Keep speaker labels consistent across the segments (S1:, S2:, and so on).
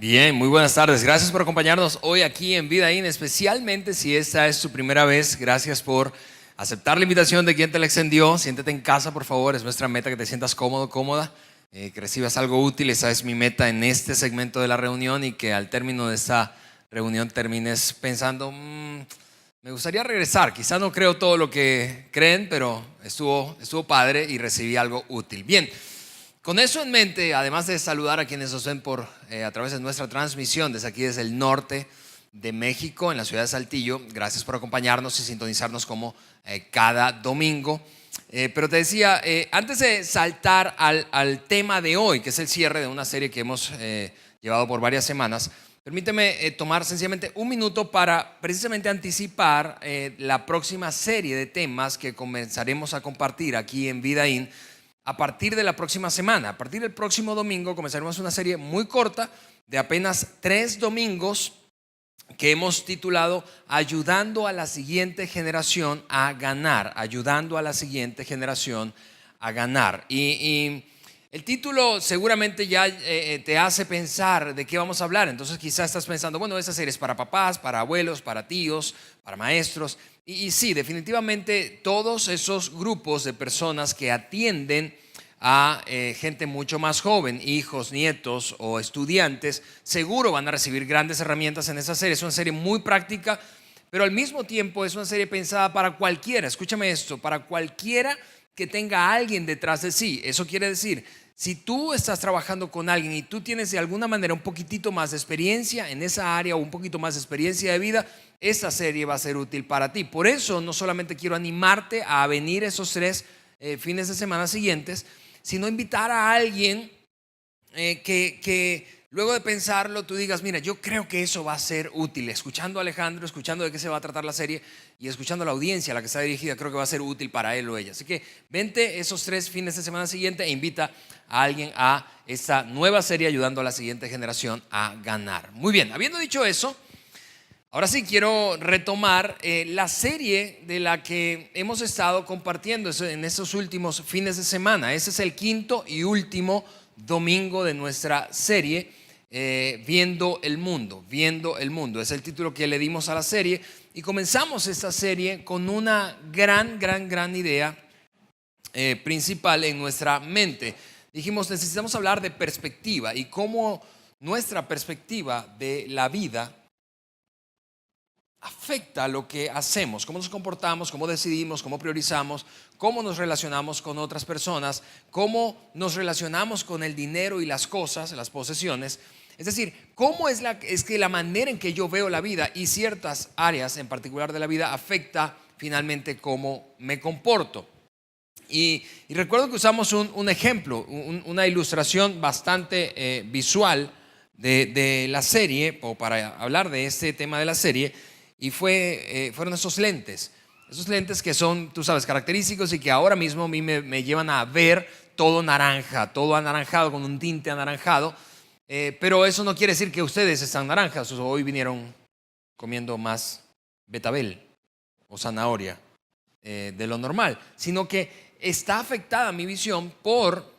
S1: Bien, muy buenas tardes. Gracias por acompañarnos hoy aquí en Vida In, especialmente si esta es tu primera vez. Gracias por aceptar la invitación de quien te la extendió. Siéntete en casa, por favor. Es nuestra meta que te sientas cómodo, cómoda, que recibas algo útil. Esa es mi meta en este segmento de la reunión y que al término de esta reunión termines pensando, me gustaría regresar. Quizás no creo todo lo que creen, pero estuvo padre y recibí algo útil. Bien. Con eso en mente, además de saludar a quienes nos ven a través de nuestra transmisión desde aquí, desde el norte de México, en la ciudad de Saltillo, gracias por acompañarnos y sintonizarnos como cada domingo. Pero te decía, antes de saltar al tema de hoy, que es el cierre de una serie que hemos llevado por varias semanas, permíteme tomar sencillamente un minuto para precisamente anticipar la próxima serie de temas que comenzaremos a compartir aquí en Vida In. A partir de la próxima semana, a partir del próximo domingo, comenzaremos una serie muy corta de apenas 3 domingos que hemos titulado Ayudando a la siguiente generación a ganar, ayudando a la siguiente generación a ganar. Y el título seguramente ya te hace pensar de qué vamos a hablar. Entonces quizás estás pensando, bueno, esa serie es para papás, para abuelos, para tíos, para maestros. Y sí, definitivamente todos esos grupos de personas que atienden a gente mucho más joven, hijos, nietos o estudiantes, seguro van a recibir grandes herramientas en esa serie. Es una serie muy práctica, pero al mismo tiempo es una serie pensada para cualquiera. Escúchame esto, para cualquiera que tenga a alguien detrás de sí. Eso quiere decir, si tú estás trabajando con alguien y tú tienes de alguna manera un poquitito más de experiencia en esa área o un poquito más de experiencia de vida, esta serie va a ser útil para ti. Por eso no solamente quiero animarte a venir esos 3 fines de semana siguientes, sino invitar a alguien que luego de pensarlo tú digas, mira, yo creo que eso va a ser útil. Escuchando a Alejandro, escuchando de qué se va a tratar la serie y escuchando a la audiencia a la que está dirigida, creo que va a ser útil para él o ella. Así que vente esos 3 fines de semana siguientes e invita a alguien a esta nueva serie Ayudando a la siguiente generación a ganar. Muy bien, habiendo dicho eso, ahora sí quiero retomar la serie de la que hemos estado compartiendo en estos últimos fines de semana. Ese es el 5º y último domingo de nuestra serie, Viendo el Mundo. Viendo el Mundo es el título que le dimos a la serie y comenzamos esta serie con una gran idea principal en nuestra mente. Dijimos, necesitamos hablar de perspectiva y cómo nuestra perspectiva de la vida afecta lo que hacemos, cómo nos comportamos, cómo decidimos, cómo priorizamos, cómo nos relacionamos con otras personas, cómo nos relacionamos con el dinero y las cosas, las posesiones. Es decir, cómo es que la manera en que yo veo la vida y ciertas áreas en particular de la vida afecta finalmente cómo me comporto. Y recuerdo que usamos un ejemplo, una ilustración bastante visual de la serie, o para hablar de este tema de la serie, y fueron esos lentes que son, tú sabes, característicos y que ahora mismo a mí me llevan a ver todo naranja, todo anaranjado, con un tinte anaranjado, pero eso no quiere decir que ustedes están naranjas, o hoy vinieron comiendo más betabel o zanahoria de lo normal, sino que está afectada mi visión por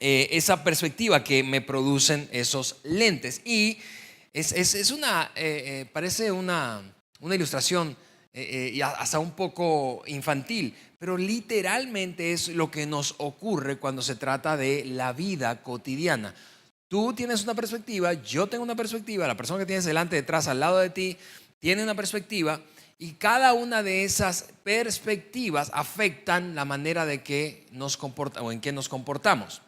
S1: esa perspectiva que me producen esos lentes. Y parece una ilustración y hasta un poco infantil, pero literalmente es lo que nos ocurre cuando se trata de la vida cotidiana. Tú tienes una perspectiva, yo tengo una perspectiva, la persona que tienes delante, detrás, al lado de ti, tiene una perspectiva, y cada una de esas perspectivas afectan la manera de que nos comportamos o en que nos comportamos.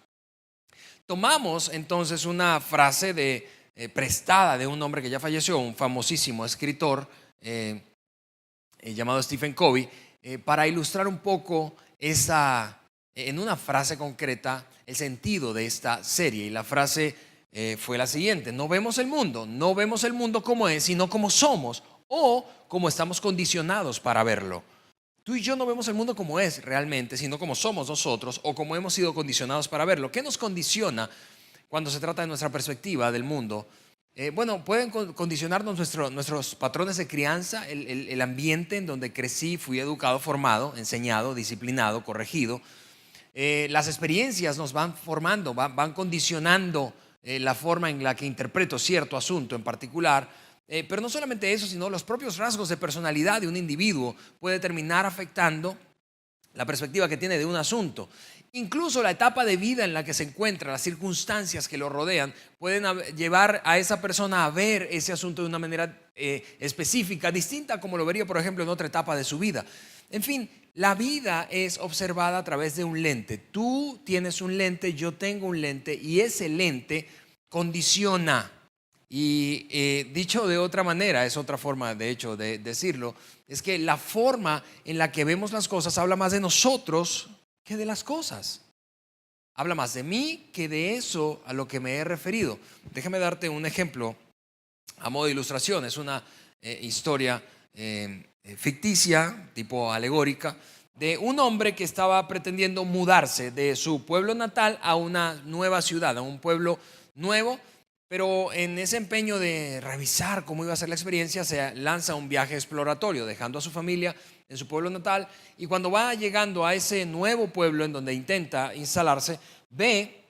S1: Tomamos entonces una frase prestada de un hombre que ya falleció, un famosísimo escritor llamado Stephen Covey, para ilustrar un poco en una frase concreta, el sentido de esta serie. Y la frase fue la siguiente: no vemos el mundo como es, sino como somos o como estamos condicionados para verlo. Tú y yo no vemos el mundo como es realmente, sino como somos nosotros o como hemos sido condicionados para verlo. ¿Qué nos condiciona cuando se trata de nuestra perspectiva del mundo? Bueno, pueden condicionarnos nuestros patrones de crianza, el ambiente en donde crecí, fui educado, formado, enseñado, disciplinado, corregido. Las experiencias nos van formando, van condicionando la forma en la que interpreto cierto asunto en particular. Pero no solamente eso, sino los propios rasgos de personalidad de un individuo puede terminar afectando la perspectiva que tiene de un asunto. Incluso la etapa de vida en la que se encuentra, las circunstancias que lo rodean, pueden llevar a esa persona a ver ese asunto de una manera específica, distinta a como lo vería, por ejemplo, en otra etapa de su vida. En fin, la vida es observada a través de un lente. Tú tienes un lente, yo tengo un lente, y ese lente condiciona. Y dicho de otra manera, es otra forma de hecho de decirlo, es que la forma en la que vemos las cosas habla más de nosotros que de las cosas. Habla más de mí que de eso a lo que me he referido. Déjame darte un ejemplo a modo de ilustración. Es una historia ficticia, tipo alegórica, de un hombre que estaba pretendiendo mudarse de su pueblo natal a una nueva ciudad, a un pueblo nuevo. Pero en ese empeño de revisar cómo iba a ser la experiencia, se lanza un viaje exploratorio, dejando a su familia en su pueblo natal. Y cuando va llegando a ese nuevo pueblo en donde intenta instalarse, ve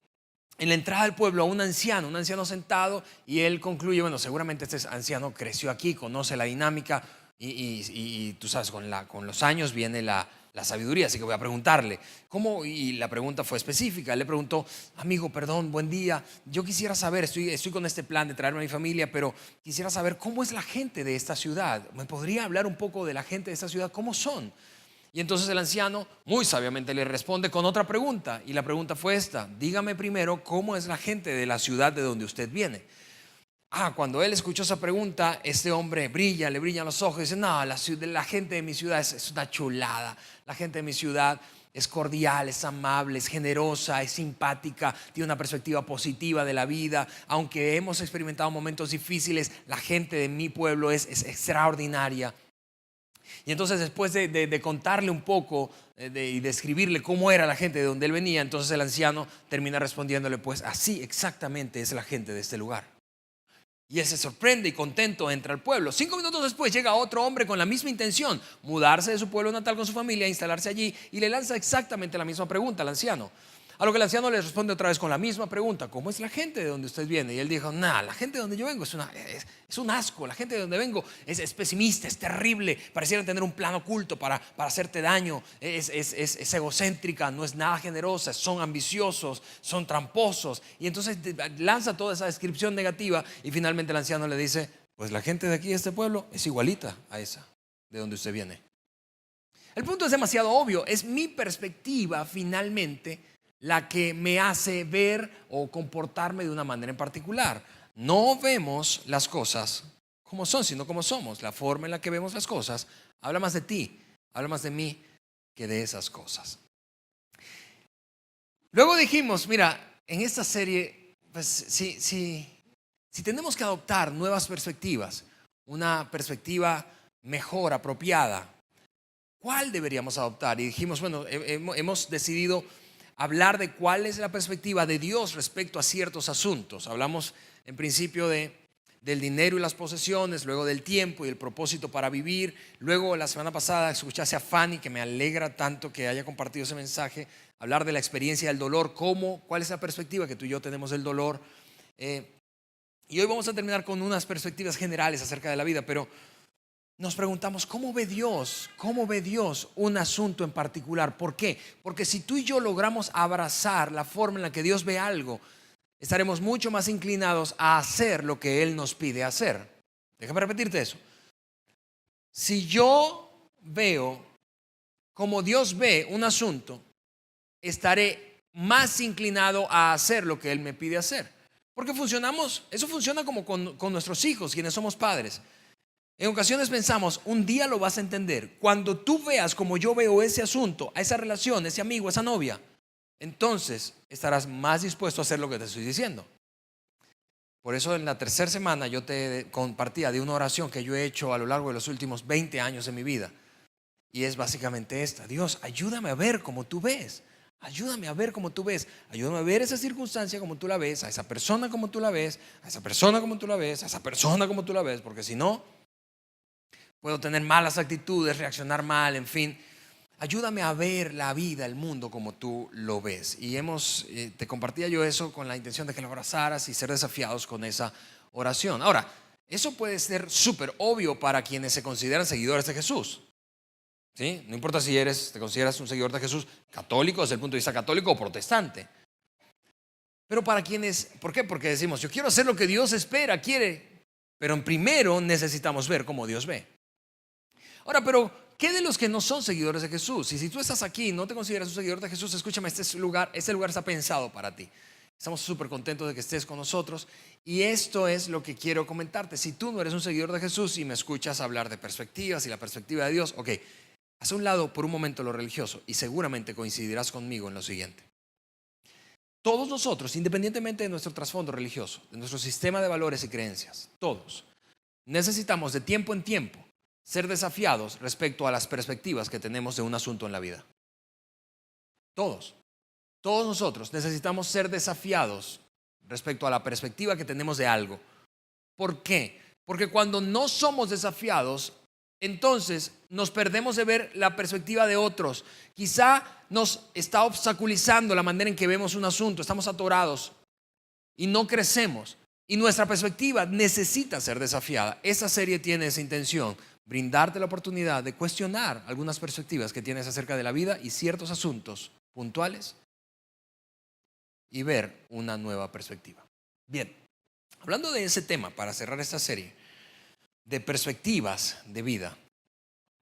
S1: en la entrada del pueblo a un anciano sentado, y él concluye, bueno, seguramente este anciano creció aquí, conoce la dinámica y tú sabes, con los años viene la sabiduría, así que voy a preguntarle cómo. Y la pregunta fue específica. Él le preguntó: amigo, perdón, buen día, yo quisiera saber, estoy con este plan de traerme a mi familia, pero quisiera saber cómo es la gente de esta ciudad. ¿Me podría hablar un poco de la gente de esta ciudad? ¿Cómo son? Y entonces el anciano muy sabiamente le responde con otra pregunta, y la pregunta fue esta: dígame primero cómo es la gente de la ciudad de donde usted viene. Cuando él escuchó esa pregunta, este hombre le brillan los ojos y dice: no, la gente de mi ciudad es una chulada. La gente de mi ciudad es cordial, es amable, es generosa, es simpática, tiene una perspectiva positiva de la vida. Aunque hemos experimentado momentos difíciles, la gente de mi pueblo es extraordinaria. Y entonces, después de contarle un poco y describirle cómo era la gente de donde él venía, entonces el anciano termina respondiéndole: pues así exactamente es la gente de este lugar. Y él se sorprende y contento entra al pueblo. 5 minutos después llega otro hombre con la misma intención: mudarse de su pueblo natal con su familia, instalarse allí, y le lanza exactamente la misma pregunta al anciano. A lo que el anciano le responde otra vez con la misma pregunta: ¿cómo es la gente de donde usted viene? Y él dijo: la gente de donde yo vengo es un asco. La gente de donde vengo es pesimista, es terrible, pareciera tener un plan oculto para hacerte daño, es egocéntrica, no es nada generosa, son ambiciosos, son tramposos. Y entonces lanza toda esa descripción negativa, y finalmente el anciano le dice: pues la gente de aquí, de este pueblo, es igualita a esa de donde usted viene. El punto es demasiado obvio. Es mi perspectiva finalmente la que me hace ver o comportarme de una manera en particular. No vemos las cosas como son, sino como somos. La forma en la que vemos las cosas habla más de ti, habla más de mí que de esas cosas. Luego dijimos, mira, en esta serie, pues si tenemos que adoptar nuevas perspectivas, una perspectiva mejor, apropiada, ¿cuál deberíamos adoptar? Y dijimos, bueno, hemos decidido hablar de cuál es la perspectiva de Dios respecto a ciertos asuntos. Hablamos en principio del dinero y las posesiones, luego del tiempo y el propósito para vivir. Luego, la semana pasada escuchaste a Fanny, que me alegra tanto que haya compartido ese mensaje, hablar de la experiencia del dolor, cuál es la perspectiva que tú y yo tenemos del dolor. Y hoy vamos a terminar con unas perspectivas generales acerca de la vida, pero nos preguntamos: ¿cómo ve Dios un asunto en particular? ¿Por qué? Porque si tú y yo logramos abrazar la forma en la que Dios ve algo, estaremos mucho más inclinados a hacer lo que Él nos pide hacer. Déjame repetirte eso. Si yo veo como Dios ve un asunto, estaré más inclinado a hacer lo que Él me pide hacer. Porque eso funciona como con nuestros hijos, quienes somos padres. En ocasiones pensamos: un día lo vas a entender. Cuando tú veas como yo veo ese asunto, a esa relación, ese amigo, esa novia, entonces estarás más dispuesto a hacer lo que te estoy diciendo. Por eso en la tercera semana yo te compartía de una oración que yo he hecho a lo largo de los últimos 20 años de mi vida. Y es básicamente esta: Dios, ayúdame a ver como tú ves. Ayúdame a ver como tú ves. Ayúdame a ver esa circunstancia como tú la ves, a esa persona como tú la ves, a esa persona como tú la ves, a esa persona como tú la ves, porque si no, puedo tener malas actitudes, reaccionar mal, en fin. ayúdame a ver la vida, el mundo como tú lo ves. Y te compartía yo eso con la intención de que lo abrazaras y ser desafiados con esa oración. Ahora, eso puede ser súper obvio para quienes se consideran seguidores de Jesús. ¿Sí? No importa si te consideras un seguidor de Jesús católico, desde el punto de vista católico o protestante. Pero para quienes, ¿por qué? Porque decimos, yo quiero hacer lo que Dios espera, quiere. Pero primero necesitamos ver cómo Dios ve. Ahora, pero ¿qué de los que no son seguidores de Jesús? Y si tú estás aquí y no te consideras un seguidor de Jesús, escúchame, este lugar está pensado para ti. Estamos súper contentos de que estés con nosotros. Y esto es lo que quiero comentarte. Si tú no eres un seguidor de Jesús y me escuchas hablar de perspectivas y la perspectiva de Dios, ok, haz a un lado por un momento lo religioso y seguramente coincidirás conmigo en lo siguiente. Todos nosotros, independientemente de nuestro trasfondo religioso, de nuestro sistema de valores y creencias, todos necesitamos de tiempo en tiempo ser desafiados respecto a las perspectivas que tenemos de un asunto en la vida. Todos nosotros necesitamos ser desafiados respecto a la perspectiva que tenemos de algo. ¿Por qué? Porque cuando no somos desafiados, entonces nos perdemos de ver la perspectiva de otros. Quizá nos está obstaculizando la manera en que vemos un asunto. Estamos atorados y no crecemos. Y nuestra perspectiva necesita ser desafiada. Esa serie tiene esa intención, brindarte la oportunidad de cuestionar algunas perspectivas que tienes acerca de la vida y ciertos asuntos puntuales y ver una nueva perspectiva. Bien, hablando de ese tema, para cerrar esta serie de perspectivas de vida,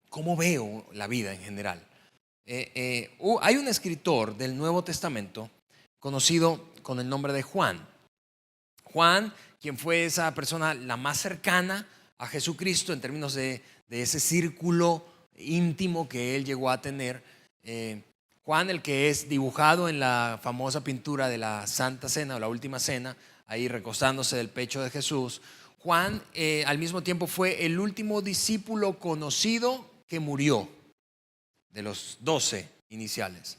S1: ¿cómo veo la vida en general? Hay un escritor del Nuevo Testamento conocido con el nombre de Juan. Juan, quien fue esa persona la más cercana a Jesucristo en términos de ese círculo íntimo que él llegó a tener. Juan, el que es dibujado en la famosa pintura de la Santa Cena o la Última Cena, ahí recostándose del pecho de Jesús. Juan al mismo tiempo fue el último discípulo conocido que murió, de los 12 iniciales.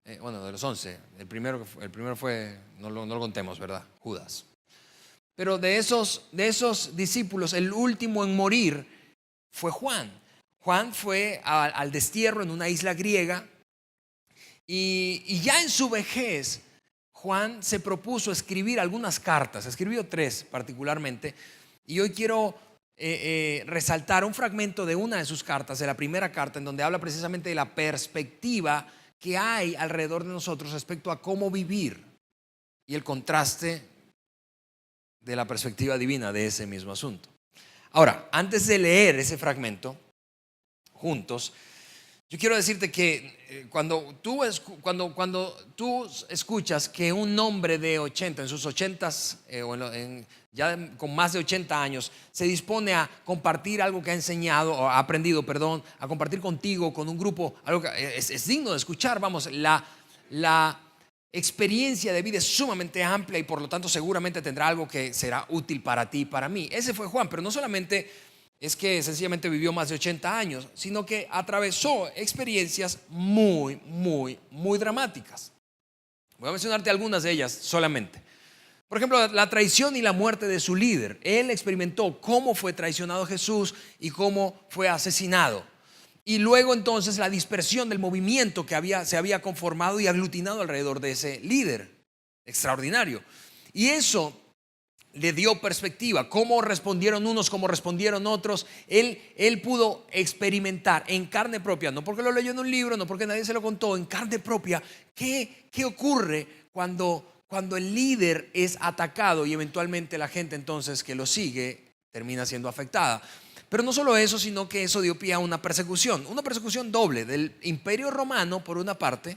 S1: De los 11. El primero fue, no lo contemos, ¿verdad? Judas. Pero de esos discípulos, el último en morir fue Juan. Juan fue al destierro en una isla griega y ya en su vejez Juan se propuso escribir algunas cartas. Escribió 3 particularmente. Y hoy quiero resaltar un fragmento de una de sus cartas, de la primera carta, en donde habla precisamente de la perspectiva que hay alrededor de nosotros respecto a cómo vivir y el contraste de la perspectiva divina de ese mismo asunto. Ahora, antes de leer ese fragmento juntos, yo quiero decirte que cuando tú escuchas que un hombre de 80, en sus 80s, ya con más de 80 años, se dispone a compartir algo que ha enseñado, o ha aprendido, a compartir contigo, con un grupo, algo que es digno de escuchar, la experiencia de vida es sumamente amplia y por lo tanto seguramente tendrá algo que será útil para ti y para mí. Ese fue Juan, pero no solamente es que sencillamente vivió más de 80 años, sino que atravesó experiencias muy, muy, muy dramáticas. Voy a mencionarte algunas de ellas solamente. Por ejemplo, la traición y la muerte de su líder. Él experimentó cómo fue traicionado Jesús y cómo fue asesinado. Y luego entonces la dispersión del movimiento que se había conformado y aglutinado alrededor de ese líder extraordinario. Y eso le dio perspectiva, cómo respondieron unos, cómo respondieron otros. Él pudo experimentar en carne propia, no porque lo leyó en un libro, no porque nadie se lo contó, en carne propia, qué ocurre cuando el líder es atacado y eventualmente la gente entonces que lo sigue termina siendo afectada. Pero no solo eso, sino que eso dio pie a una persecución doble del Imperio Romano por una parte,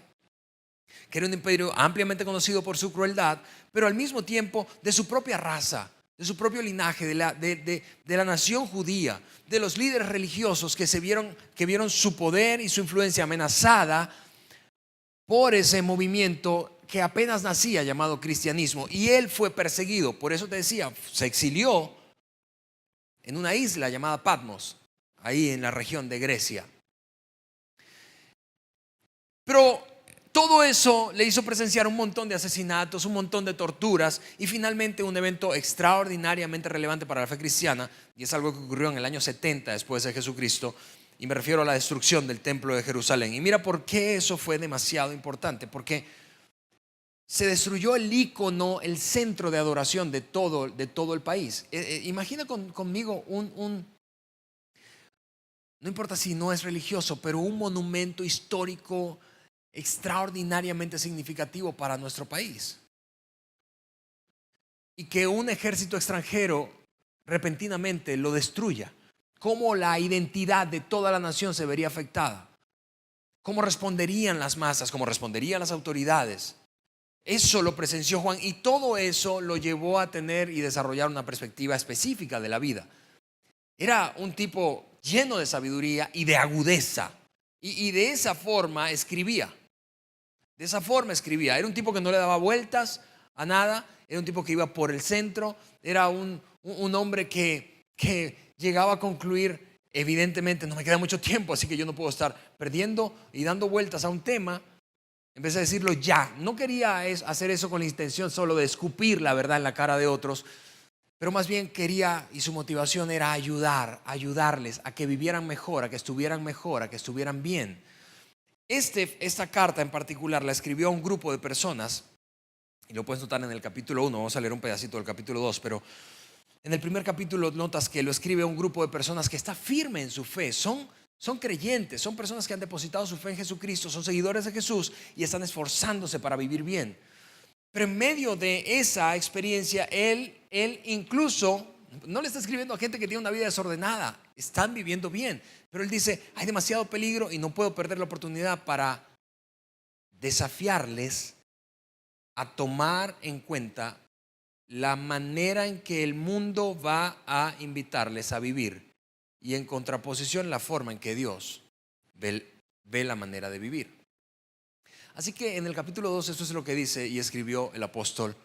S1: que era un imperio ampliamente conocido por su crueldad, pero al mismo tiempo de su propia raza, de su propio linaje, de la nación judía, de los líderes religiosos que vieron su poder y su influencia amenazada por ese movimiento que apenas nacía llamado cristianismo. Y él fue perseguido, por eso te decía, se exilió en una isla llamada Patmos, ahí en la región de Grecia. Pero todo eso le hizo presenciar un montón de asesinatos, un montón de torturas y finalmente un evento extraordinariamente relevante para la fe cristiana, y es algo que ocurrió en el año 70 después de Jesucristo, y me refiero a la destrucción del templo de Jerusalén. Y mira por qué eso fue demasiado importante, porque se destruyó el ícono, el centro de adoración de todo el país. Imagina conmigo no importa si no es religioso, pero un monumento histórico extraordinariamente significativo para nuestro país. Y que un ejército extranjero repentinamente lo destruya. ¿Cómo la identidad de toda la nación se vería afectada? ¿Cómo responderían las masas? ¿Cómo responderían las autoridades? Eso lo presenció Juan y todo eso lo llevó a tener y desarrollar una perspectiva específica de la vida. Era un tipo lleno de sabiduría y de agudeza. Y de esa forma escribía. De esa forma escribía. Era un tipo que no le daba vueltas a nada. Era un tipo que iba por el centro. Era un hombre que llegaba a concluir, evidentemente no me queda mucho tiempo, así que yo no puedo estar perdiendo y dando vueltas a un tema. Empecé a decirlo ya. No quería hacer eso con la intención solo de escupir la verdad en la cara de otros, pero más bien quería, y su motivación era ayudarles a que vivieran mejor, a que estuvieran mejor, a que estuvieran bien. Esta carta en particular la escribió a un grupo de personas, y lo puedes notar en el capítulo 1, vamos a leer un pedacito del capítulo 2, pero en el primer capítulo notas que lo escribe a un grupo de personas que está firme en su fe, son creyentes, son personas que han depositado su fe en Jesucristo, son seguidores de Jesús y están esforzándose para vivir bien. Pero en medio de esa experiencia, él incluso no le está escribiendo a gente que tiene una vida desordenada, están viviendo bien, pero él dice, hay demasiado peligro y no puedo perder la oportunidad para desafiarles a tomar en cuenta la manera en que el mundo va a invitarles a vivir y en contraposición la forma en que Dios ve la manera de vivir. Así que en el capítulo 2 esto es lo que dice y escribió el apóstol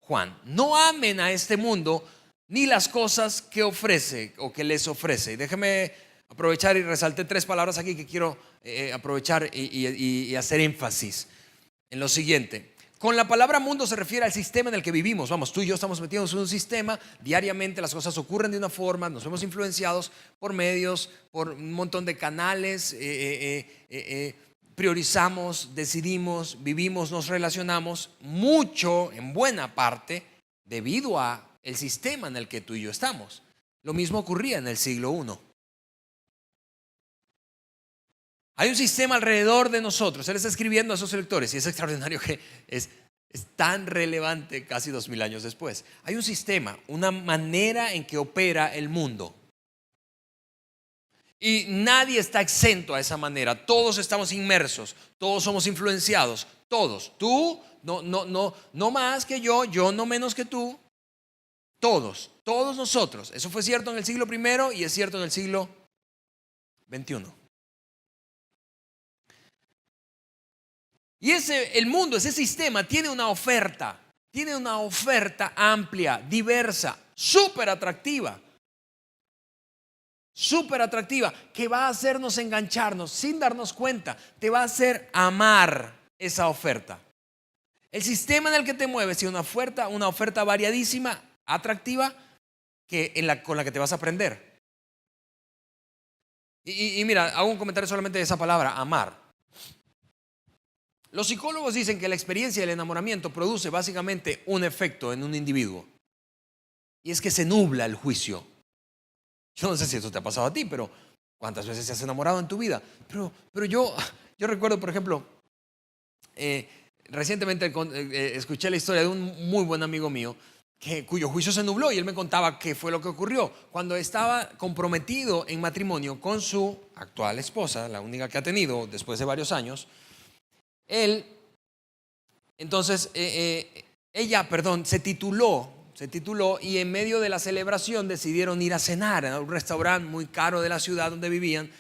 S1: Juan. No amen a este mundo ni las cosas que ofrece o que les ofrece. Y déjeme aprovechar y resalté 3 palabras aquí que quiero aprovechar y hacer énfasis en lo siguiente. Con la palabra mundo se refiere al sistema en el que vivimos. Vamos, tú y yo estamos metidos en un sistema. Diariamente las cosas ocurren de una forma. Nos vemos influenciados por medios, por un montón de canales. Priorizamos, decidimos, vivimos, nos relacionamos mucho, en buena parte, debido a el sistema en el que tú y yo estamos. Lo mismo ocurría en el siglo I. Hay un sistema alrededor de nosotros. Él está escribiendo a sus lectores y es extraordinario que es tan relevante casi 2000 años después. Hay un sistema, una manera en que opera el mundo. Y nadie está exento a esa manera. Todos estamos inmersos, todos somos influenciados, todos. Tú no más que yo no menos que tú. Todos nosotros. Eso fue cierto en el siglo I y es cierto en el siglo XXI. Y el mundo, ese sistema tiene una oferta amplia, diversa, súper atractiva, que va a hacernos engancharnos sin darnos cuenta, te va a hacer amar esa oferta. El sistema en el que te mueves tiene una oferta variadísima, atractiva, con la que te vas a aprender. Y mira, hago un comentario solamente de esa palabra, amar. Los psicólogos dicen que la experiencia del enamoramiento produce básicamente un efecto en un individuo. Y es que se nubla el juicio. Yo no sé si eso te ha pasado a ti, pero ¿cuántas veces te has enamorado en tu vida? Pero yo recuerdo, por ejemplo, recientemente escuché la historia de un muy buen amigo mío cuyo juicio se nubló y él me contaba qué fue lo que ocurrió. Cuando estaba comprometido en matrimonio con su actual esposa, la única que ha tenido después de varios años, ella se tituló y en medio de la celebración decidieron ir a cenar a un restaurante muy caro de la ciudad donde vivían.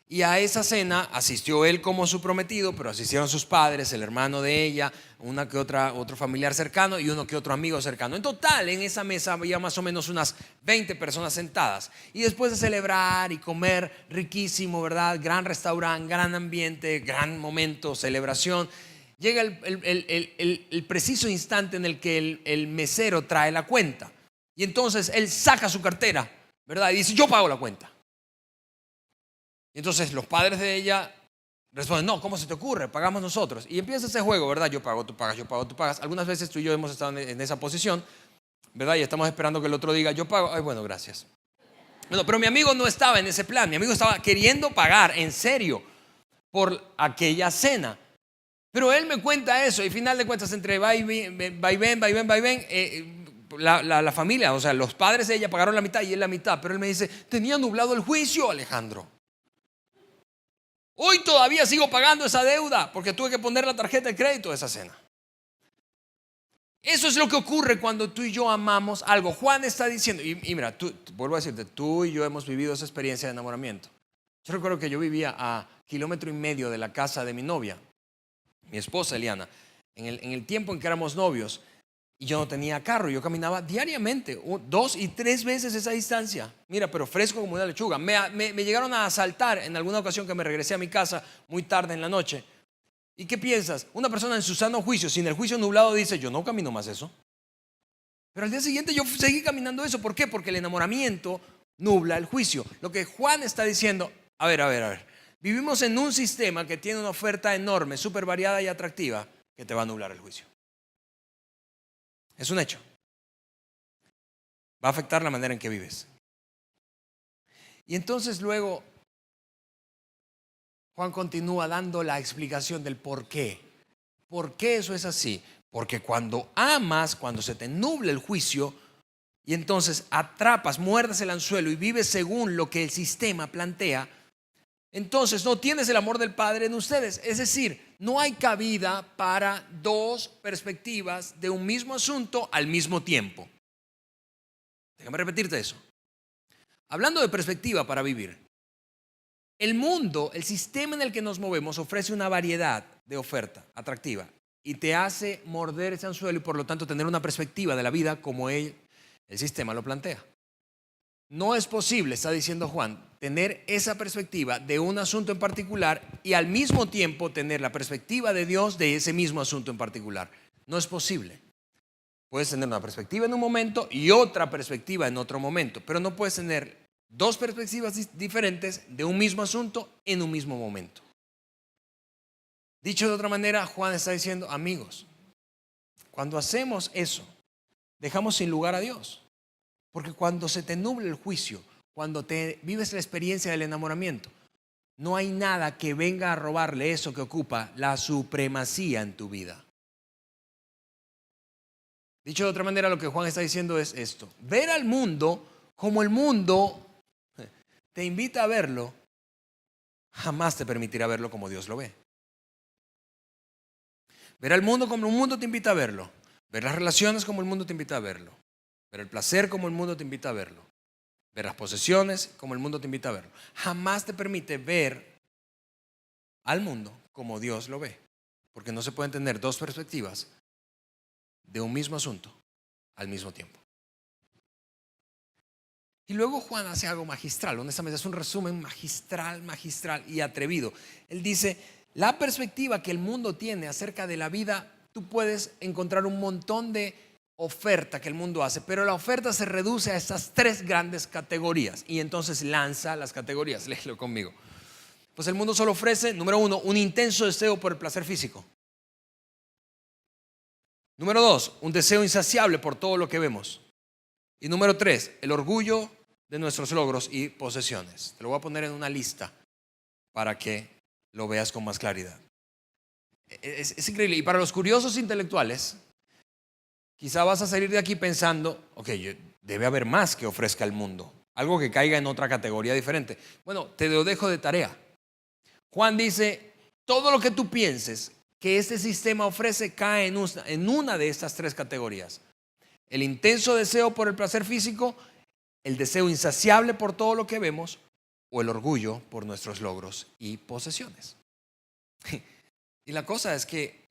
S1: Y a esa cena asistió él como su prometido, pero asistieron sus padres, el hermano de ella, otro familiar cercano y uno que otro amigo cercano. En total, en esa mesa había más o menos unas 20 personas sentadas. Y después de celebrar y comer riquísimo, ¿verdad? Gran restaurante, gran ambiente, gran momento, celebración. Llega el preciso instante en el que el mesero trae la cuenta. Y entonces él saca su cartera, ¿verdad? Y dice, yo pago la cuenta. Y entonces los padres de ella responden, no, ¿cómo se te ocurre? Pagamos nosotros. Y empieza ese juego, ¿verdad? Yo pago, tú pagas, yo pago, tú pagas. Algunas veces tú y yo hemos estado en esa posición, ¿verdad? Y estamos esperando que el otro diga, yo pago. Ay, bueno, gracias. Bueno, pero mi amigo no estaba en ese plan. Mi amigo estaba queriendo pagar en serio por aquella cena. Pero él me cuenta eso y final de cuentas entre va y ven, la familia, o sea, los padres de ella pagaron la mitad y él la mitad. Pero él me dice, tenía nublado el juicio, Alejandro. Hoy todavía sigo pagando esa deuda porque tuve que poner la tarjeta de crédito de esa cena. Eso es lo que ocurre cuando tú y yo amamos algo. Juan está diciendo, y mira, vuelvo a decirte, tú y yo hemos vivido esa experiencia de enamoramiento. Yo recuerdo que yo vivía a 1,5 kilómetros de la casa de mi novia, mi esposa Eliana, en el tiempo en que éramos novios, y yo no tenía carro, yo caminaba diariamente, 2 y 3 veces esa distancia. Mira, pero fresco como una lechuga. Me llegaron a asaltar en alguna ocasión que me regresé a mi casa muy tarde en la noche. ¿Y qué piensas? Una persona en su sano juicio, sin el juicio nublado, dice, yo no camino más eso. Pero al día siguiente yo seguí caminando eso. ¿Por qué? Porque el enamoramiento nubla el juicio. Lo que Juan está diciendo, a ver. Vivimos en un sistema que tiene una oferta enorme, súper variada y atractiva, que te va a nublar el juicio. Es un hecho. Va a afectar la manera en que vives. Y entonces luego Juan continúa dando la explicación del por qué. ¿Por qué eso es así? Porque cuando amas, cuando se te nubla el juicio y entonces atrapas, muerdes el anzuelo y vives según lo que el sistema plantea, entonces no tienes el amor del Padre en ustedes. Es decir, no hay cabida para 2 perspectivas de un mismo asunto al mismo tiempo. Déjame repetirte eso. Hablando de perspectiva para vivir, el mundo, el sistema en el que nos movemos ofrece una variedad de oferta atractiva y te hace morder ese anzuelo y por lo tanto tener una perspectiva de la vida como el sistema lo plantea. No es posible, está diciendo Juan, tener esa perspectiva de un asunto en particular y al mismo tiempo tener la perspectiva de Dios de ese mismo asunto en particular. No es posible. Puedes tener una perspectiva en un momento y otra perspectiva en otro momento, pero no puedes tener 2 perspectivas diferentes de un mismo asunto en un mismo momento. Dicho de otra manera, Juan está diciendo, amigos, cuando hacemos eso, dejamos sin lugar a Dios. Porque cuando se te nubla el juicio, cuando te vives la experiencia del enamoramiento, no hay nada que venga a robarle eso que ocupa la supremacía en tu vida. Dicho de otra manera, lo que Juan está diciendo es esto: ver al mundo como el mundo te invita a verlo, jamás te permitirá verlo como Dios lo ve. Ver al mundo como el mundo te invita a verlo, ver las relaciones como el mundo te invita a verlo, ver el placer como el mundo te invita a verlo, ver las posesiones como el mundo te invita a verlo. Jamás te permite ver al mundo como Dios lo ve, porque no se pueden tener 2 perspectivas de un mismo asunto al mismo tiempo. Y luego Juan hace algo magistral, honestamente es un resumen magistral y atrevido. Él dice, la perspectiva que el mundo tiene acerca de la vida, tú puedes encontrar un montón de oferta que el mundo hace, pero la oferta se reduce a estas 3 grandes categorías. Y entonces lanza las categorías, léelo conmigo. Pues el mundo solo ofrece, número 1, un intenso deseo por el placer físico. Número 2, un deseo insaciable por todo lo que vemos. Y número 3, el orgullo de nuestros logros y posesiones. Te lo voy a poner en una lista para que lo veas con más claridad. Es increíble. Y para los curiosos intelectuales, quizá vas a salir de aquí pensando, ok, debe haber más que ofrezca el mundo. Algo que caiga en otra categoría diferente. Bueno, te lo dejo de tarea. Juan dice, todo lo que tú pienses que este sistema ofrece cae en una de estas 3 categorías. El intenso deseo por el placer físico, el deseo insaciable por todo lo que vemos o el orgullo por nuestros logros y posesiones. Y la cosa es que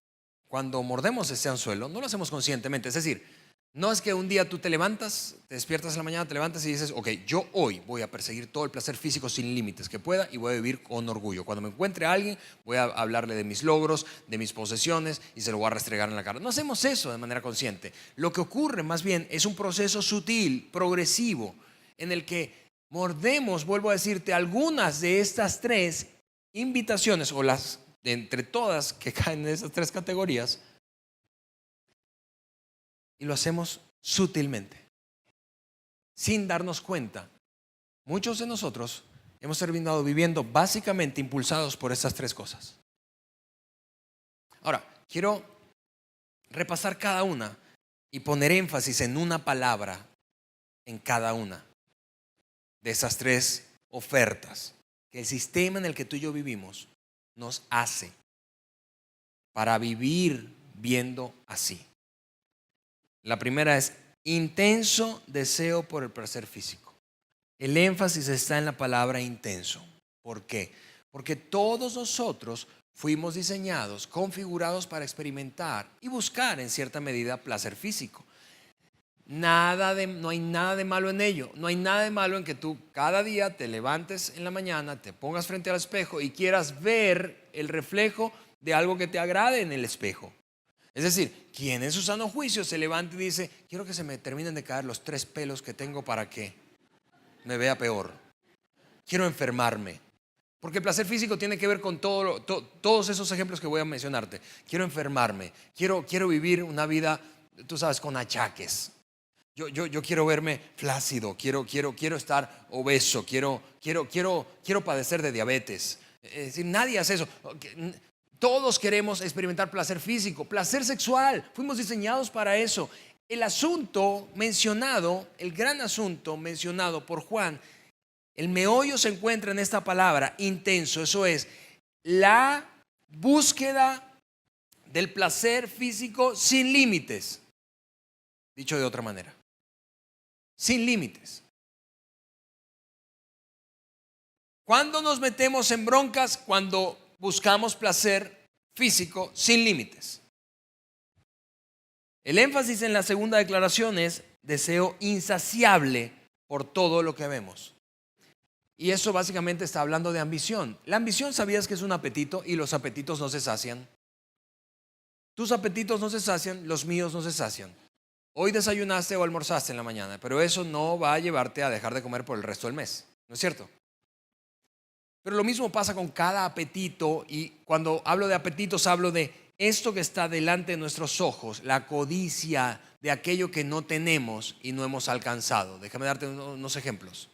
S1: cuando mordemos ese anzuelo no lo hacemos conscientemente, es decir, no es que un día tú te levantas, te despiertas en la mañana, te levantas y dices, ok, yo hoy voy a perseguir todo el placer físico sin límites que pueda y voy a vivir con orgullo. Cuando me encuentre a alguien, voy a hablarle de mis logros, de mis posesiones y se lo voy a restregar en la cara. No hacemos eso de manera consciente. Lo que ocurre más bien es un proceso sutil, progresivo, en el que mordemos, vuelvo a decirte, algunas de estas tres invitaciones, o las de entre todas que caen en esas tres categorías, y lo hacemos sutilmente, sin darnos cuenta. Muchos de nosotros hemos terminado viviendo básicamente impulsados por estas tres cosas. Ahora, quiero repasar cada una y poner énfasis en una palabra en cada una de esas tres ofertas que el sistema en el que tú y yo vivimos nos hace para vivir viendo así. La primera es intenso deseo por el placer físico. El énfasis está en la palabra intenso. ¿Por qué? Porque todos nosotros fuimos diseñados, configurados para experimentar y buscar en cierta medida placer físico. No hay nada de malo en ello. No hay nada de malo en que tú cada día te levantes en la mañana, te pongas frente al espejo y quieras ver el reflejo de algo que te agrade en el espejo. Es decir, quien en su sano juicio se levanta y dice: quiero que se me terminen de caer los 3 pelos que tengo para que me vea peor. Quiero enfermarme. Porque el placer físico tiene que ver con todos esos ejemplos que voy a mencionarte. Quiero enfermarme. Quiero vivir una vida, tú sabes, con achaques. Yo quiero verme flácido. Quiero estar obeso. Quiero padecer de diabetes. Es decir, nadie hace eso. Todos queremos experimentar placer físico, placer sexual. Fuimos diseñados para eso. El asunto mencionado, el gran asunto mencionado por Juan, el meollo se encuentra en esta palabra, intenso. Eso es la búsqueda del placer físico sin límites. Dicho de otra manera, sin límites. ¿Cuándo nos metemos en broncas? Cuando buscamos placer físico sin límites. El énfasis en la segunda declaración es deseo insaciable por todo lo que vemos. Y eso básicamente está hablando de ambición. La ambición, ¿sabías que es un apetito? Y los apetitos no se sacian. Tus apetitos no se sacian, los míos no se sacian. Hoy desayunaste o almorzaste en la mañana, pero eso no va a llevarte a dejar de comer por el resto del mes, ¿no es cierto? Pero lo mismo pasa con cada apetito, y cuando hablo de apetitos hablo de esto que está delante de nuestros ojos, la codicia de aquello que no tenemos y no hemos alcanzado. Déjame darte unos ejemplos.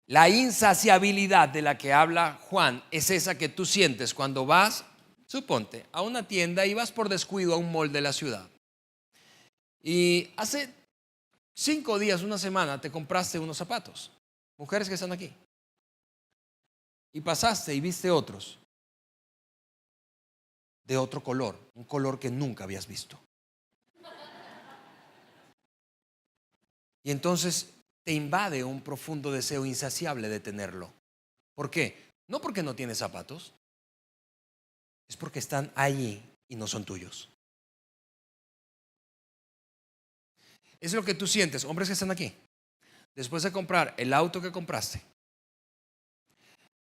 S1: La insaciabilidad de la que habla Juan es esa que tú sientes cuando vas, suponte, a una tienda y vas por descuido a un mall de la ciudad. Y hace 5 días, una semana, te compraste unos zapatos. Mujeres que están aquí. Y pasaste y viste otros de otro color, un color que nunca habías visto. Y entonces te invade un profundo deseo insaciable de tenerlo. ¿Por qué? No porque no tienes zapatos, es porque están allí y no son tuyos. Es lo que tú sientes, hombres que están aquí. Después de comprar el auto que compraste,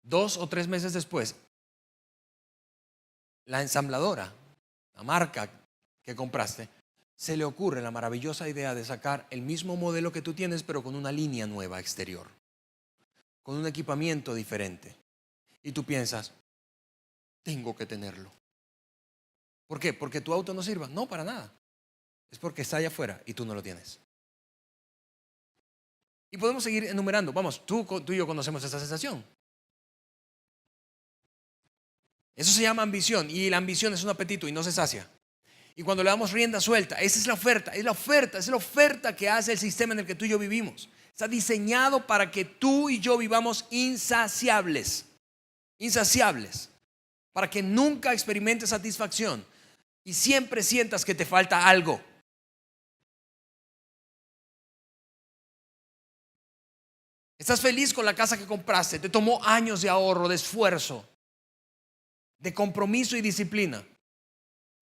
S1: 2 o 3 meses después, la ensambladora, la marca que compraste, se le ocurre la maravillosa idea de sacar el mismo modelo que tú tienes, pero con una línea nueva exterior, con un equipamiento diferente. Y tú piensas: tengo que tenerlo. ¿Por qué? ¿Porque tu auto no sirva? No, para nada. Es porque está allá afuera y tú no lo tienes. Y podemos seguir enumerando. Vamos, tú y yo conocemos esta sensación. Eso se llama ambición, y la ambición es un apetito y no se sacia. Y cuando le damos rienda suelta, esa es la oferta que hace el sistema en el que tú y yo vivimos. Está diseñado para que tú y yo vivamos insaciables, para que nunca experimentes satisfacción y siempre sientas que te falta algo. Estás feliz con la casa que compraste, te tomó años de ahorro, de esfuerzo, de compromiso y disciplina.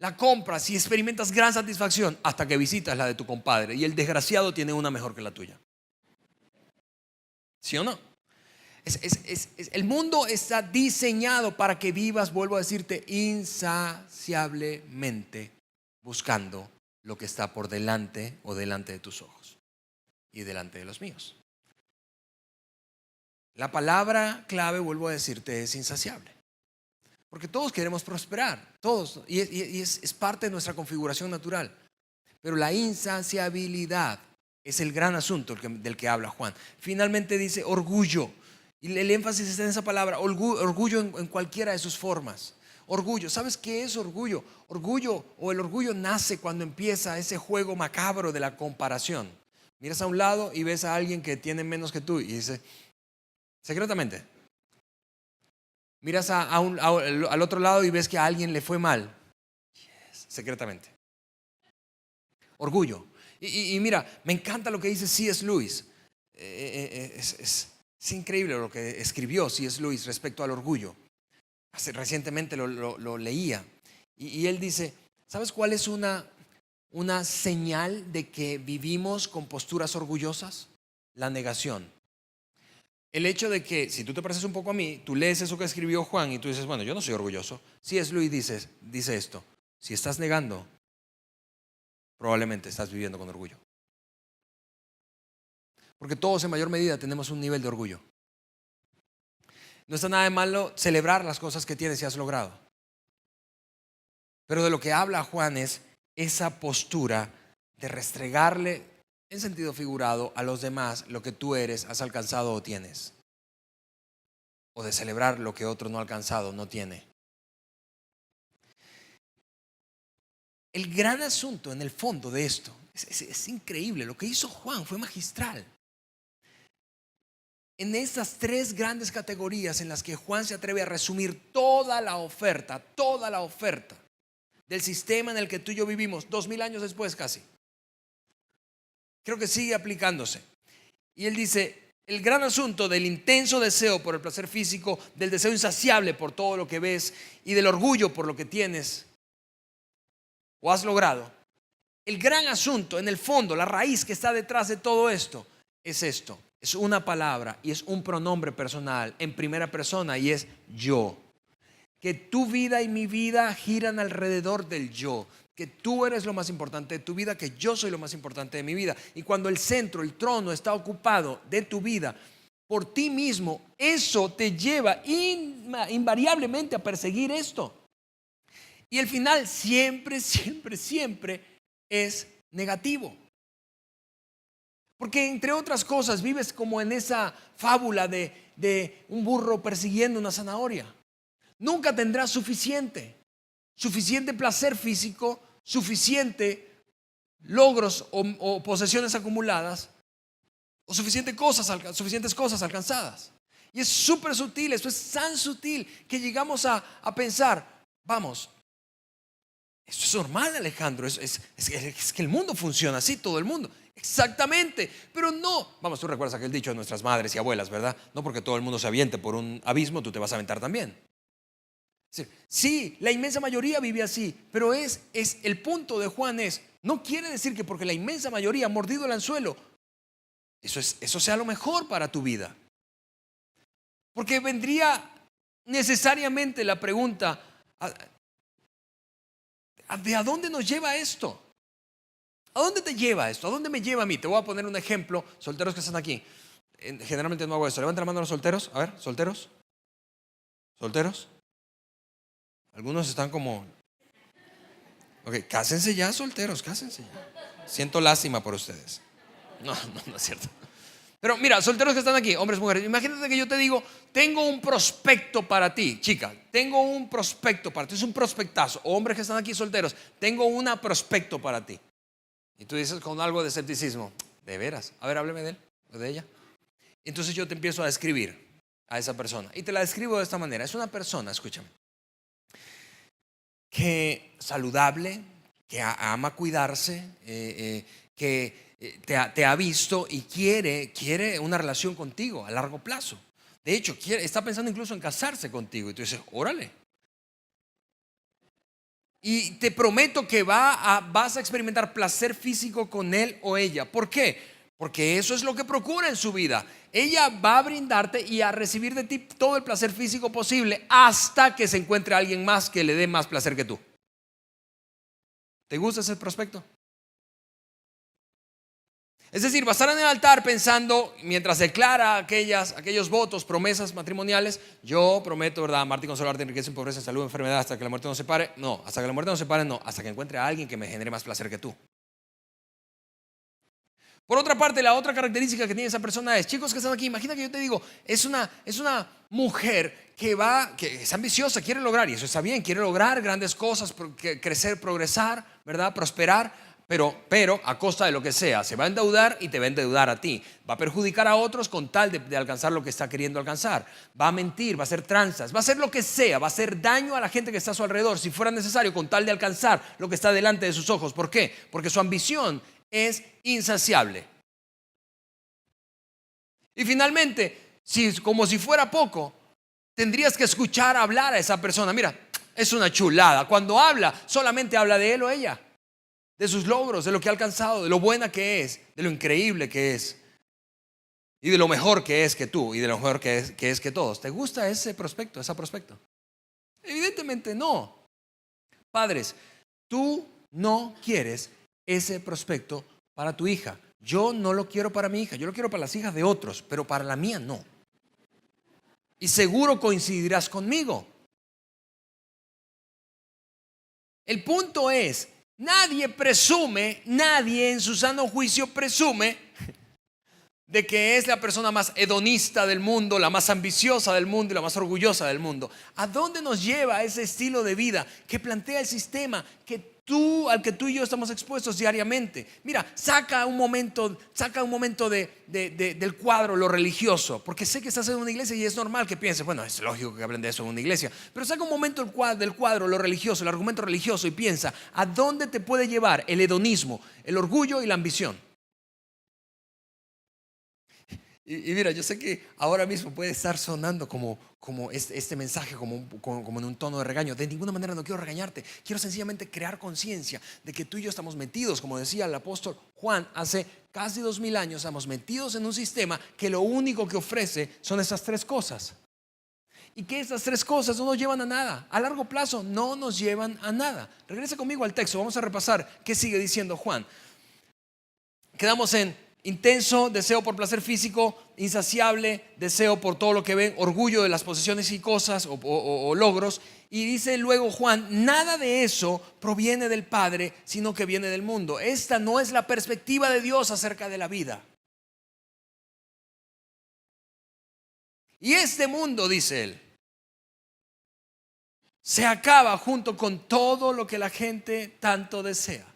S1: La compras y experimentas gran satisfacción hasta que visitas la de tu compadre y el desgraciado tiene una mejor que la tuya. ¿Sí o no? El mundo está diseñado para que vivas, vuelvo a decirte, insaciablemente buscando lo que está por delante o delante de tus ojos y delante de los míos. La palabra clave, vuelvo a decirte, es insaciable. Porque todos queremos prosperar, todos, y es parte de nuestra configuración natural. Pero la insaciabilidad es el gran asunto del que habla Juan. Finalmente dice orgullo, y el énfasis está en esa palabra, orgullo en cualquiera de sus formas. Orgullo, ¿sabes qué es orgullo? El orgullo nace cuando empieza ese juego macabro de la comparación. Miras a un lado y ves a alguien que tiene menos que tú y dice, secretamente. Miras al otro lado y ves que a alguien le fue mal, secretamente. Orgullo. Y mira, me encanta lo que dice C.S. Lewis. Es increíble lo que escribió C.S. Lewis respecto al orgullo. Recientemente lo leía. Y él dice, ¿sabes cuál es una señal de que vivimos con posturas orgullosas? La negación. El hecho de que, si tú te pareces un poco a mí, tú lees eso que escribió Juan y tú dices, bueno, yo no soy orgulloso. C.S. Lewis dice esto, si estás negando, probablemente estás viviendo con orgullo. Porque todos en mayor medida tenemos un nivel de orgullo. No está nada de malo celebrar las cosas que tienes y has logrado. Pero de lo que habla Juan es esa postura de restregarle, en sentido figurado, a los demás lo que tú eres, has alcanzado o tienes. O de celebrar lo que otro no ha alcanzado, no tiene. El gran asunto en el fondo de esto es increíble. Lo que hizo Juan fue magistral. En estas tres grandes categorías en las que Juan se atreve a resumir toda la oferta del sistema en el que tú y yo vivimos 2000 años después casi. Creo que sigue aplicándose. Y él dice, el gran asunto del intenso deseo por el placer físico, del deseo insaciable por todo lo que ves y del orgullo por lo que tienes o has logrado. El gran asunto, en el fondo, la raíz que está detrás de todo esto es esto. Es una palabra y es un pronombre personal en primera persona y es yo. Que tu vida y mi vida giran alrededor del yo. Que tú eres lo más importante de tu vida, que yo soy lo más importante de mi vida. Y cuando el centro, el trono está ocupado de tu vida por ti mismo, eso te lleva invariablemente a perseguir esto. Y el final siempre es negativo. Porque entre otras cosas vives como en esa fábula de un burro persiguiendo una zanahoria. Nunca tendrás suficiente placer físico, suficiente logros o posesiones acumuladas o suficientes cosas alcanzadas. Y es súper sutil, esto es tan sutil que llegamos a pensar, vamos, esto es normal, Alejandro, es que el mundo funciona así, todo el mundo. Exactamente, pero no. Vamos, tú recuerdas aquel dicho de nuestras madres y abuelas, ¿verdad? No porque todo el mundo se aviente por un abismo, tú te vas a aventar también. Sí, la inmensa mayoría vive así, pero es el punto de Juan no quiere decir que porque la inmensa mayoría ha mordido el anzuelo, eso sea lo mejor para tu vida. Porque vendría necesariamente la pregunta, ¿de a dónde nos lleva esto? ¿A dónde te lleva esto? ¿A dónde me lleva a mí? Te voy a poner un ejemplo, solteros que están aquí. Generalmente no hago esto. Levanta la mano a los solteros. A ver, solteros. ¿Solteros? Algunos están como... Ok, cásense ya, solteros, cásense ya. Siento lástima por ustedes. No es cierto. Pero mira, solteros que están aquí, hombres, mujeres, imagínate que yo te digo, tengo un prospecto para ti, chica, tengo un prospecto para ti, es un prospectazo. Hombres que están aquí solteros, tengo una prospecto para ti. Y tú dices con algo de escepticismo, ¿de veras? A ver, hábleme de él o de ella. Entonces yo te empiezo a describir a esa persona y te la describo de esta manera. Es una persona, escúchame, que saludable, que ama cuidarse, que te ha visto y quiere una relación contigo a largo plazo. De hecho, está pensando incluso en casarse contigo. Y tú dices, órale. Y te prometo que vas a experimentar placer físico con él o ella. ¿Por qué? Porque eso es lo que procura en su vida. Ella va a brindarte y a recibir de ti todo el placer físico posible hasta que se encuentre alguien más que le dé más placer que tú. ¿Te gusta ese prospecto? Es decir, va a estar en el altar pensando, mientras declara aquellos votos, promesas matrimoniales: yo prometo, ¿verdad?, amarte y consolarte en riqueza, en pobreza, en salud, en enfermedad, hasta que la muerte nos separe. No, hasta que la muerte nos separe, no, hasta que encuentre a alguien que me genere más placer que tú. Por otra parte, la otra característica que tiene esa persona es, chicos que están aquí, imagina que yo te digo, es una mujer que es ambiciosa, quiere lograr, y eso está bien, quiere lograr grandes cosas, crecer, progresar, ¿verdad?, prosperar. Pero a costa de lo que sea, se va a endeudar y te va a endeudar a ti. Va a perjudicar a otros con tal de alcanzar lo que está queriendo alcanzar. Va a mentir, va a hacer tranzas, va a hacer lo que sea, va a hacer daño a la gente que está a su alrededor, si fuera necesario, con tal de alcanzar lo que está delante de sus ojos. ¿Por qué? Porque su ambición es insaciable. Y finalmente, como si fuera poco, tendrías que escuchar hablar a esa persona. Mira, es una chulada. Cuando habla, solamente habla de él o ella, de sus logros, de lo que ha alcanzado, de lo buena que es, de lo increíble que es, y de lo mejor que es que tú, y de lo mejor que es que todos. ¿Te gusta ese prospecto, esa prospecto? Evidentemente no. Padres, tú no quieres ese prospecto para tu hija. Yo no lo quiero para mi hija, yo lo quiero para las hijas de otros, pero para la mía no. Y seguro coincidirás conmigo. El punto es, nadie en su sano juicio presume de que es la persona más hedonista del mundo, la más ambiciosa del mundo y la más orgullosa del mundo. ¿A dónde nos lleva ese estilo de vida que plantea el sistema al que tú y yo estamos expuestos diariamente? Mira, saca un momento del cuadro lo religioso, porque sé que estás en una iglesia y es normal que pienses, bueno, es lógico que hablen de eso en una iglesia, pero saca un momento del cuadro lo religioso, el argumento religioso, y piensa, ¿a dónde te puede llevar el hedonismo, el orgullo y la ambición? Y mira, yo sé que ahora mismo puede estar sonando como este mensaje, como en un tono de regaño. De ninguna manera no quiero regañarte. Quiero sencillamente crear conciencia de que tú y yo estamos metidos, como decía el apóstol Juan, hace casi 2000 años, estamos metidos en un sistema que lo único que ofrece son esas tres cosas. Y que estas tres cosas no nos llevan a nada. A largo plazo no nos llevan a nada. Regresa conmigo al texto, vamos a repasar qué sigue diciendo Juan. Quedamos en intenso deseo por placer físico, insaciable deseo por todo lo que ven, orgullo de las posesiones y cosas o logros. Y dice luego Juan, nada de eso proviene del Padre, sino que viene del mundo. Esta no es la perspectiva de Dios acerca de la vida. Y este mundo, dice él, se acaba junto con todo lo que la gente tanto desea.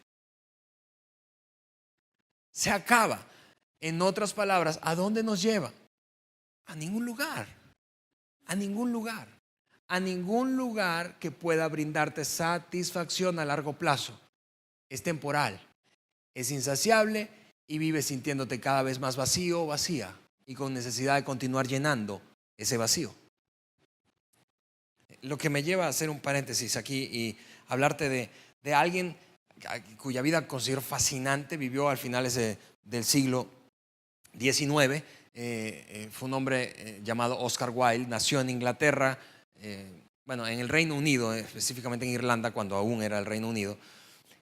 S1: Se acaba. En otras palabras, ¿a dónde nos lleva? A ningún lugar. A ningún lugar. A ningún lugar que pueda brindarte satisfacción a largo plazo. Es temporal, es insaciable y vives sintiéndote cada vez más vacío o vacía y con necesidad de continuar llenando ese vacío. Lo que me lleva a hacer un paréntesis aquí y hablarte de alguien cuya vida considero fascinante. Vivió al finales del siglo XIX. Fue un hombre llamado Oscar Wilde. Nació en Inglaterra, en el Reino Unido, específicamente en Irlanda, cuando aún era el Reino Unido.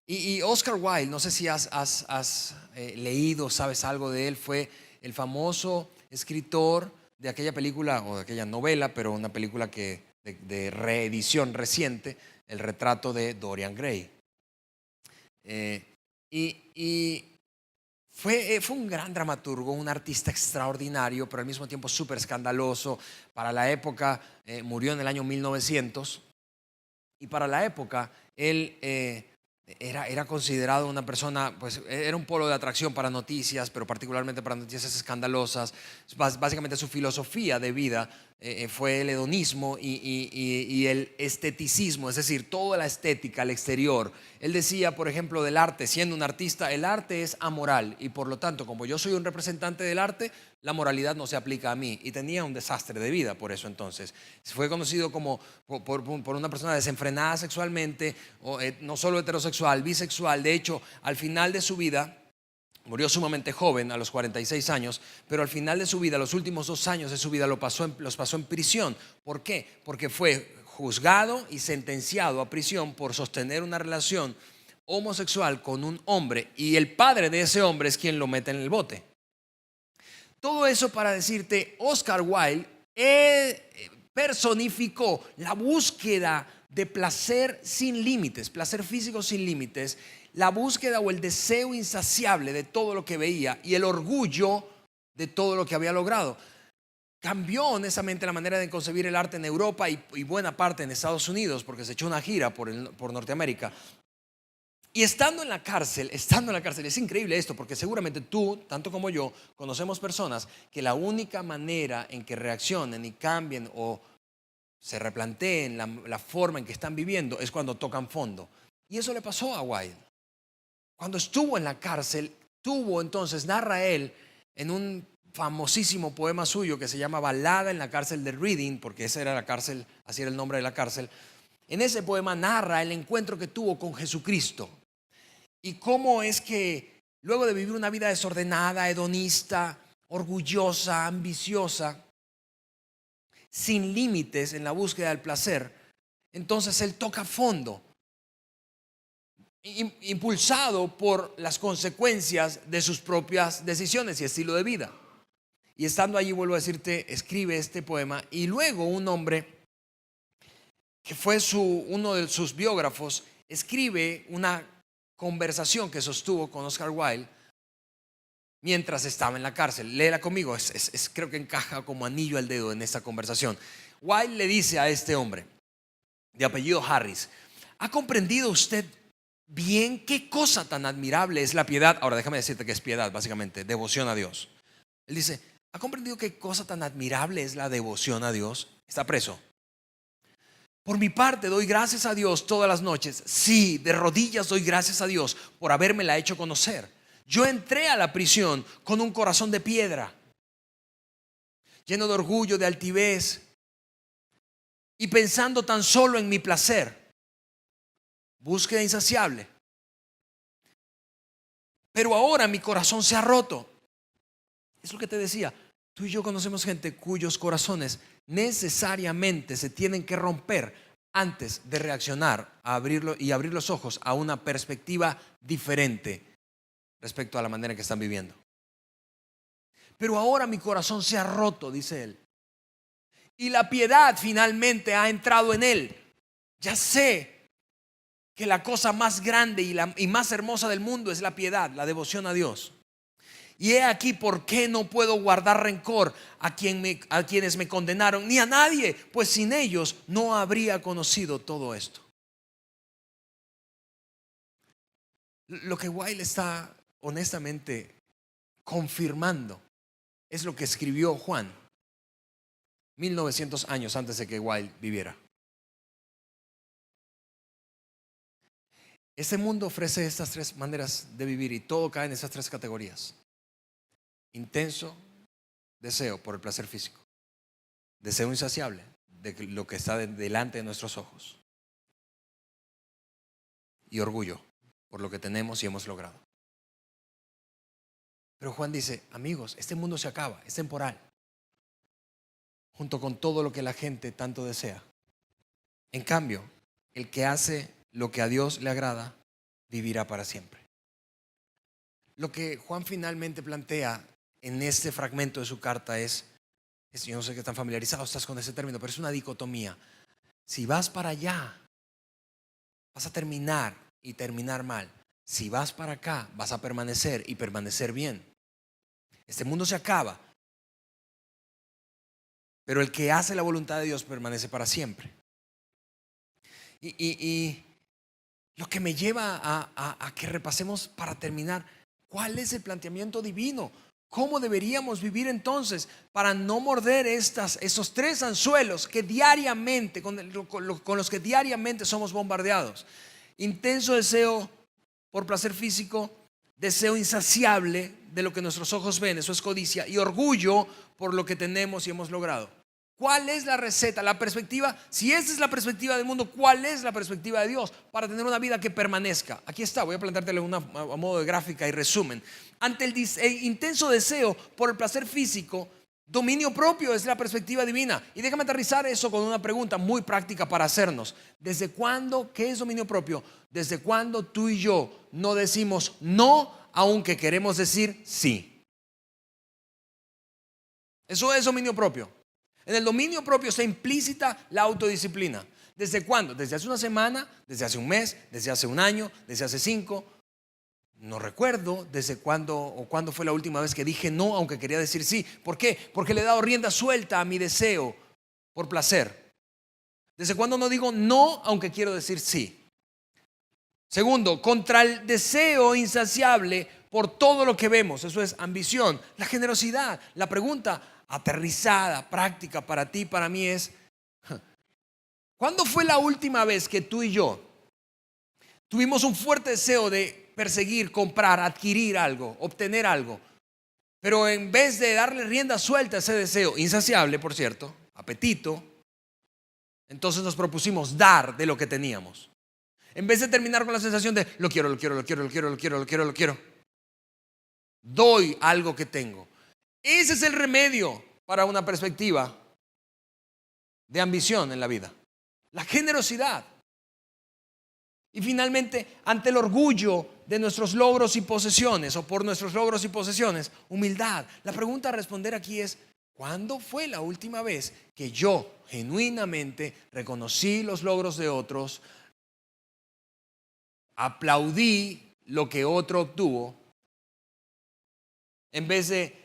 S1: Y Oscar Wilde, no sé si has leído, sabes algo de él. Fue el famoso escritor de aquella película o de aquella novela, pero una película de reedición reciente, El retrato de Dorian Gray. Fue un gran dramaturgo, un artista extraordinario, pero al mismo tiempo súper escandaloso. Para la época, murió en el año 1900, y para la época él era considerado una persona, pues era un polo de atracción para noticias, pero particularmente para noticias escandalosas. Básicamente su filosofía de vida fue el hedonismo y el esteticismo, es decir, toda la estética, el exterior. Él decía, por ejemplo, del arte, siendo un artista, el arte es amoral y por lo tanto, como yo soy un representante del arte, la moralidad no se aplica a mí. Y tenía un desastre de vida por eso entonces. Fue conocido como por una persona desenfrenada sexualmente, no solo heterosexual, bisexual. De hecho, al final de su vida, murió sumamente joven, a los 46 años, pero al final de su vida, los últimos 2 años de su vida los pasó en prisión. ¿Por qué? Porque fue juzgado y sentenciado a prisión por sostener una relación homosexual con un hombre y el padre de ese hombre es quien lo mete en el bote. Todo eso para decirte, Oscar Wilde personificó la búsqueda de placer sin límites, placer físico sin límites, la búsqueda o el deseo insaciable de todo lo que veía y el orgullo de todo lo que había logrado. Cambió honestamente la manera de concebir el arte en Europa y buena parte en Estados Unidos, porque se echó una gira por Norteamérica. Y estando en la cárcel, es increíble esto, porque seguramente tú, tanto como yo, conocemos personas que la única manera en que reaccionen y cambien o se replanteen la forma en que están viviendo es cuando tocan fondo. Y eso le pasó a Wilde. Cuando estuvo en la cárcel, narra él en un famosísimo poema suyo que se llama Balada en la cárcel de Reading, porque esa era la cárcel, así era el nombre de la cárcel. En ese poema narra el encuentro que tuvo con Jesucristo y cómo es que luego de vivir una vida desordenada, hedonista, orgullosa, ambiciosa, sin límites en la búsqueda del placer, entonces él toca fondo, impulsado por las consecuencias de sus propias decisiones y estilo de vida. Y estando allí, vuelvo a decirte, escribe este poema y luego un hombre que fue uno de sus biógrafos escribe una conversación que sostuvo con Oscar Wilde mientras estaba en la cárcel. Léela conmigo, creo que encaja como anillo al dedo en esta conversación. Wilde le dice a este hombre de apellido Harris: ¿ha comprendido usted bien qué cosa tan admirable es la piedad? Ahora déjame decirte que es piedad, básicamente, devoción a Dios. Él dice: ¿ha comprendido qué cosa tan admirable es la devoción a Dios? Está preso. Por mi parte doy gracias a Dios todas las noches. Sí, de rodillas doy gracias a Dios por habérmela hecho conocer. Yo entré a la prisión con un corazón de piedra, lleno de orgullo, de altivez, y pensando tan solo en mi placer, búsqueda insaciable. Pero ahora mi corazón se ha roto. Es lo que te decía. Tú y yo conocemos gente cuyos corazones necesariamente se tienen que romper antes de reaccionar a abrirlo y abrir los ojos a una perspectiva diferente respecto a la manera en que están viviendo. Pero ahora mi corazón se ha roto, dice él, y la piedad finalmente ha entrado en él. Ya sé que la cosa más grande y más hermosa del mundo es la piedad, la devoción a Dios. Y he aquí por qué no puedo guardar rencor a quienes me condenaron, ni a nadie, pues sin ellos no habría conocido todo esto. Lo que Wilde está honestamente confirmando es lo que escribió Juan 1900 años antes de que Wilde viviera. Este mundo ofrece estas tres maneras de vivir y todo cae en esas tres categorías: intenso deseo por el placer físico, deseo insaciable de lo que está delante de nuestros ojos, y orgullo por lo que tenemos y hemos logrado. Pero Juan dice: amigos, este mundo se acaba, es temporal, junto con todo lo que la gente tanto desea. En cambio, el que hace lo que a Dios le agrada vivirá para siempre. Lo que Juan finalmente plantea en este fragmento de su carta es, yo no sé qué tan familiarizado estás con ese término, pero es una dicotomía. Si vas para allá, vas a terminar y terminar mal. Si vas para acá, vas a permanecer y permanecer bien. Este mundo se acaba, pero el que hace la voluntad de Dios permanece para siempre. Y lo que me lleva a que repasemos para terminar, ¿cuál es el planteamiento divino? ¿Cómo deberíamos vivir entonces para no morder esos tres anzuelos que diariamente, con los que diariamente somos bombardeados? Intenso deseo por placer físico, deseo insaciable de lo que nuestros ojos ven, eso es codicia, y orgullo por lo que tenemos y hemos logrado. ¿Cuál es la receta, la perspectiva? Si esta es la perspectiva del mundo, ¿cuál es la perspectiva de Dios para tener una vida que permanezca? Aquí está, voy a planteártelo a modo de gráfica y resumen. Ante el intenso deseo por el placer físico, Dominio propio es la perspectiva divina. Y déjame aterrizar eso con una pregunta muy práctica para hacernos. ¿Desde cuándo, qué es dominio propio? ¿Desde cuándo tú y yo no decimos no, aunque queremos decir sí? Eso es dominio propio. En el dominio propio está implícita la autodisciplina. ¿Desde cuándo? ¿Desde hace una semana? ¿Desde hace un mes? ¿Desde hace un año? ¿Desde hace 5? No recuerdo desde cuándo o cuándo fue la última vez que dije no, aunque quería decir sí. ¿Por qué? Porque le he dado rienda suelta a mi deseo por placer. ¿Desde cuándo no digo no, aunque quiero decir sí? Segundo, contra el deseo insaciable por todo lo que vemos. Eso es ambición. La generosidad. La pregunta aterrizada, práctica para ti, para mí es: ¿cuándo fue la última vez que tú y yo tuvimos un fuerte deseo de perseguir, comprar, adquirir algo, obtener algo, pero en vez de darle rienda suelta a ese deseo, insaciable por cierto, apetito, entonces nos propusimos dar de lo que teníamos? En vez de terminar con la sensación de lo quiero, doy algo que tengo. Ese es el remedio para una perspectiva de ambición en la vida: la generosidad. Y finalmente, ante el orgullo de nuestros logros y posesiones, o por nuestros logros y posesiones, humildad. La pregunta a responder aquí es: ¿cuándo fue la última vez que yo genuinamente reconocí los logros de otros, aplaudí lo que otro obtuvo, en vez de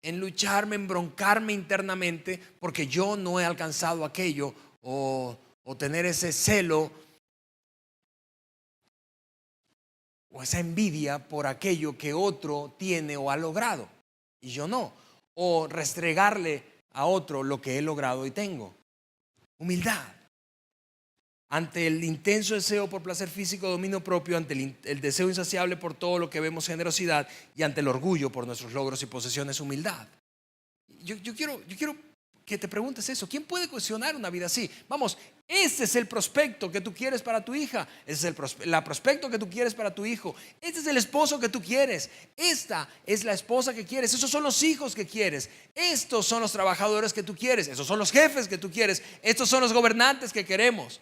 S1: enlucharme, embroncarme internamente porque yo no he alcanzado aquello, o tener ese celo o esa envidia por aquello que otro tiene o ha logrado y yo no, o restregarle a otro lo que he logrado y tengo? Humildad. Ante el intenso deseo por placer físico, dominio propio. Ante el deseo insaciable por todo lo que vemos, generosidad. Y ante el orgullo por nuestros logros y posesiones, humildad. Yo quiero que te preguntes eso. ¿Quién puede cuestionar una vida así? Vamos, este es el prospecto que tú quieres para tu hija. Ese es el prospecto que tú quieres para tu hijo. Este es el esposo que tú quieres. Esta es la esposa que quieres. Esos son los hijos que quieres. Estos son los trabajadores que tú quieres. Esos son los jefes que tú quieres. Estos son los gobernantes que queremos.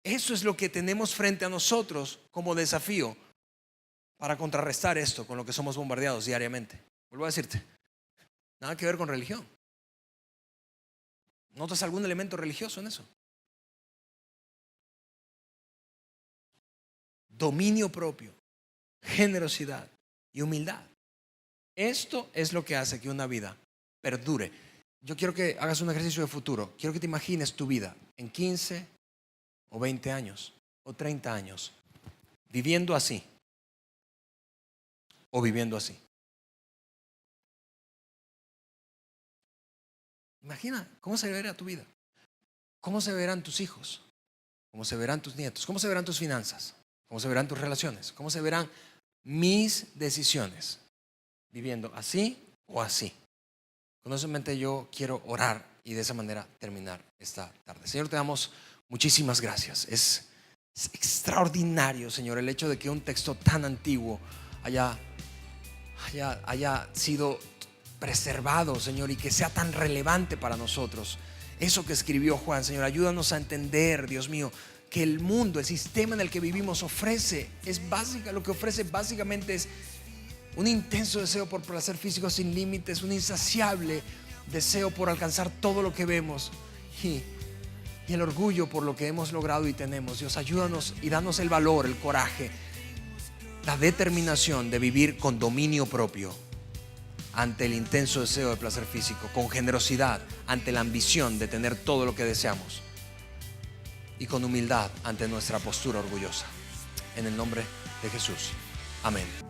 S1: Eso es lo que tenemos frente a nosotros como desafío para contrarrestar esto con lo que somos bombardeados diariamente. Vuelvo a decirte, nada que ver con religión. ¿Notas algún elemento religioso en eso? Dominio propio, generosidad y humildad. Esto es lo que hace que una vida perdure. Yo quiero que hagas un ejercicio de futuro. Quiero que te imagines tu vida en 15 o 20 años o 30 años viviendo así o viviendo así. Imagina cómo se verá tu vida, cómo se verán tus hijos, cómo se verán tus nietos, cómo se verán tus finanzas, cómo se verán tus relaciones, cómo se verán mis decisiones viviendo así o así. Con eso en mente yo quiero orar y de esa manera terminar esta tarde. Señor, te damos muchísimas gracias. Es extraordinario, Señor, el hecho de que un texto tan antiguo haya sido preservado, Señor, y que sea tan relevante para nosotros. Eso que escribió Juan, Señor, ayúdanos a entender, Dios mío, que el mundo, el sistema en el que vivimos lo que ofrece básicamente es un intenso deseo por placer físico sin límites, un insaciable deseo por alcanzar todo lo que vemos y el orgullo por lo que hemos logrado y tenemos. Dios, ayúdanos y danos el valor, el coraje, la determinación de vivir con dominio propio ante el intenso deseo de placer físico, con generosidad ante la ambición de tener todo lo que deseamos y con humildad ante nuestra postura orgullosa. En el nombre de Jesús. Amén.